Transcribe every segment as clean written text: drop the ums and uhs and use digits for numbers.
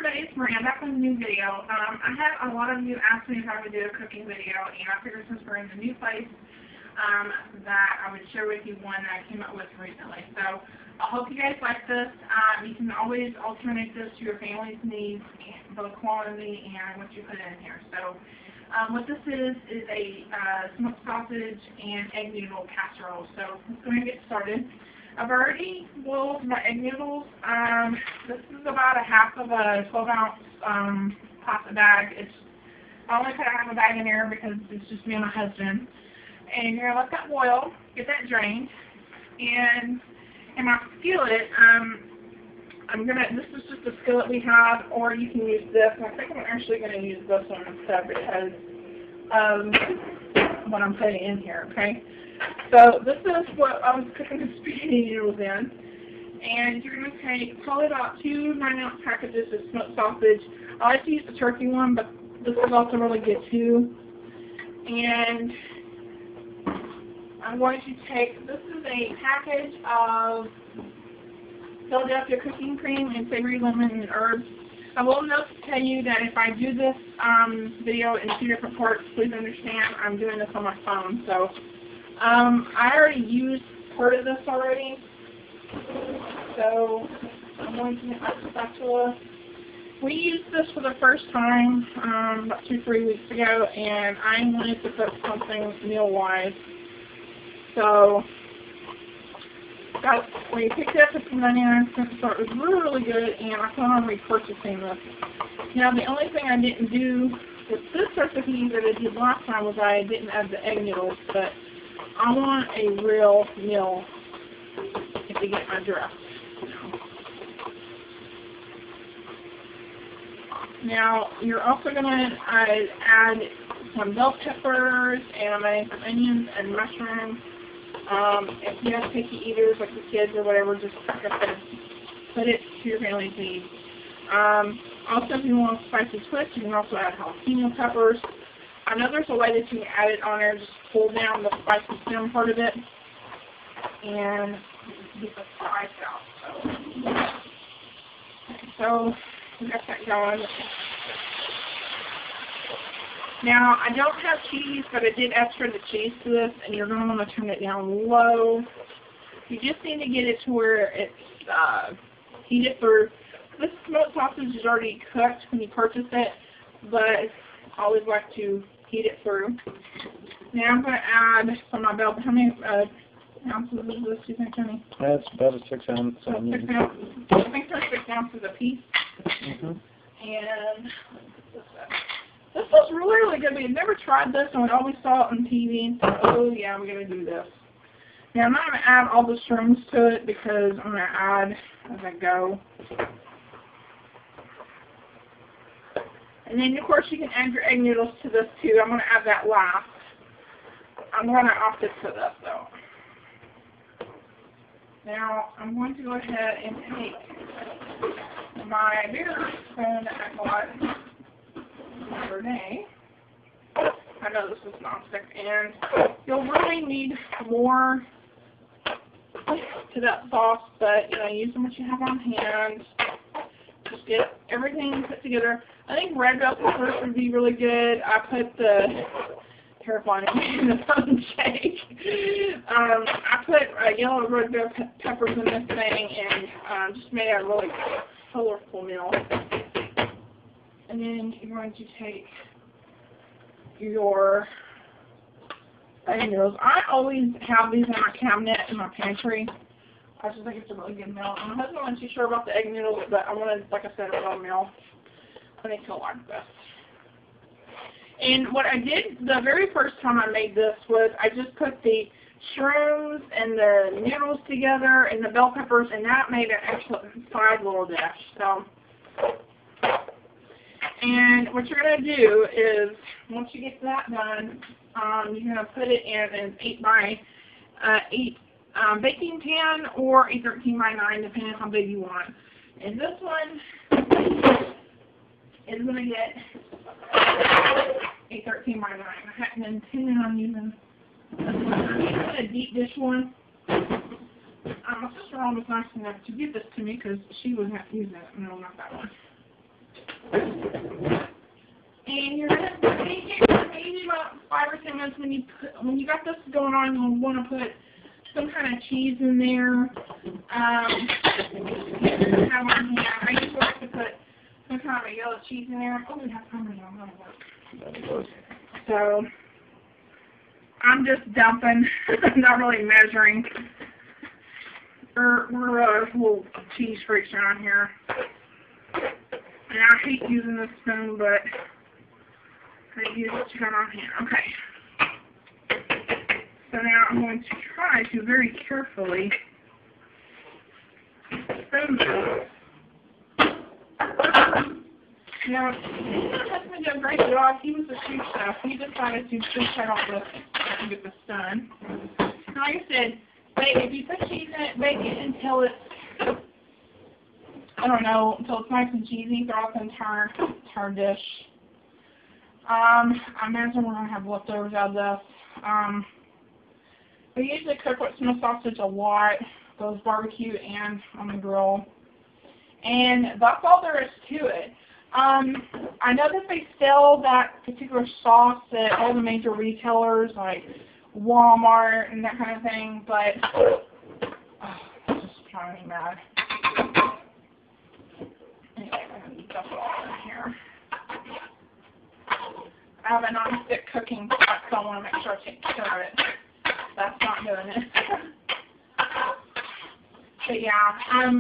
everybody, it's Maria. Back with a new video. I had a lot of you ask me if I would do a cooking video, and I figured since we're in the new place, that I would share with you one that I came up with recently. So I hope you guys like this. You can always alternate this to your family's needs, both quantity and what you put in here. So what this is a smoked sausage and egg noodle casserole. So let's go ahead and get started. I've already boiled my egg noodles. This is about a half of a 12-ounce pasta bag. I only put half a bag in there because it's just me and my husband. And you're gonna let that boil, get that drained, and in my skillet, this is just a skillet we have, or you can use this. I think I'm actually gonna use this one instead because what I'm putting in here. Okay. So this is what I was cooking the spaghetti noodles in. And you're going to take probably about 2 9-ounce packages of smoked sausage. I like to use the turkey one, but this is also really good too. And I'm going to take, this is a package of Philadelphia cooking cream and savory lemon and herbs. I will note to tell you that if I do this video in 2 different parts, please understand I'm doing this on my phone. So I already used part of this already, so I'm going to get my spatula. We used this for the first time about 2-3 weeks ago, and I wanted to cook something meal-wise. So when you picked it up, it's 99 cents, so it was really, really good, and I plan on repurchasing this. Now, the only thing I didn't do with this recipe that I did last time was I didn't add the egg noodles, but I want a real meal to get my drift. Now, you're also going to add some bell peppers, and some onions and mushrooms. If you have picky eaters like the kids or whatever, just like I said, put it to your family's needs. Also, if you want a spicy twist, you can also add jalapeno peppers. I know there's a way that you can add it on there, just pull down the spicy stem part of it and get the spice out. So we got that going. Now, I don't have cheese, but I did add for the cheese to this, and you're going to want to turn it down low. You just need to get it to where it's heated through. This smoked sausage is already cooked when you purchase it, but I always like to heat it through. Now I'm going to add some of my bell. How many ounces is this, do you think, Tony? That's about a 6 ounce. 6 ounces. I think they're 6 ounces a piece. Mm-hmm. And this looks really, really good. We had never tried this, and we always saw it on TV and thought, oh yeah, we're going to do this. Now I'm not going to add all the shrooms to it because I'm going to add as I go. And then, of course, you can add your egg noodles to this, too. I'm going to add that last. I'm going to opt it to this, though. Now, I'm going to go ahead and take my bigger spoon that I bought the other day. I know this is nonstick, and you'll really need more to that sauce, but, use what you have on hand. Just get everything put together. I think red bell peppers would be really good. I put the terrifying in the phone shake. I put yellow red bell peppers in this thing and just made a really colorful meal. And then you're going to take your egg noodles. I always have these in my cabinet in my pantry. I just think it's a really good meal. My husband wasn't too sure about the egg noodles, but I wanted, like I said, a real meal. I think he'll like this. And what I did the very first time I made this was I just put the shrooms and the noodles together and the bell peppers, and that made an excellent side little dish. So, and what you're going to do is, once you get that done, you're going to put it in an 8x8 baking pan or a 13x9, depending on how big you want. And this one is going to get a 13x9. I hadn't intended on using this one. I'm using a deep dish one. My sister-in-law was nice enough to give this to me because she wouldn't have to use it. No, not that one. And you're gonna take it maybe about 5 or 10 minutes. When you got this going on, you'll want to put some kind of cheese in there. Have on hand. I usually like to put some kind of a yellow cheese in there. Oh, we have Parmesan. That'll work. So I'm just dumping, not really measuring. We're a little cheese freaks around here. And I hate using this spoon, but I use what you got on hand. Okay. So now I'm going to try to very carefully spoon this. Now, my husband did a great job. He was a sous chef. He decided to just check out this and get this done. And like I said, if you put cheese in it, bake it until it's, I don't know, until it's nice and cheesy throughout the entire dish. I imagine we're going to have leftovers out of this. We usually cook with smoked sausage a lot, both barbecue and on the grill. And that's all there is to it. I know that they sell that particular sauce at all the major retailers like Walmart and that kind of thing, but it's just trying me mad. Anyway, I'm going to dump it all in here. I have a non-stick cooking pot, so I want to make sure I take care of it. That's not doing it. But yeah,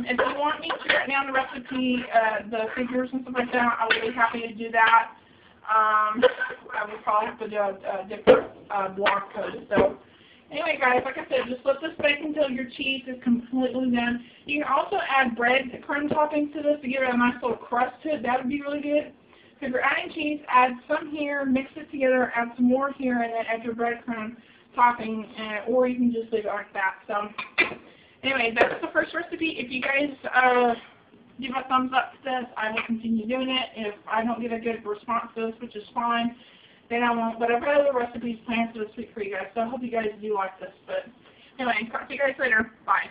if you want me to write down the recipe, the figures and stuff like that, I would be happy to do that. I would probably have to do a different blog post. So anyway, guys, like I said, just let this bake until your cheese is completely done. You can also add breadcrumb toppings to this to give it a nice little crust to it. That would be really good. So if you're adding cheese, add some here, mix it together, add some more here, and then add your breadcrumb topping, or you can just leave it like that. So anyway, that's the first recipe. If you guys give a thumbs up to this, I will continue doing it. If I don't get a good response to this, which is fine, then I won't. But I've got other recipes planned for this week for you guys, so I hope you guys do like this. But anyway, talk to you guys later. Bye.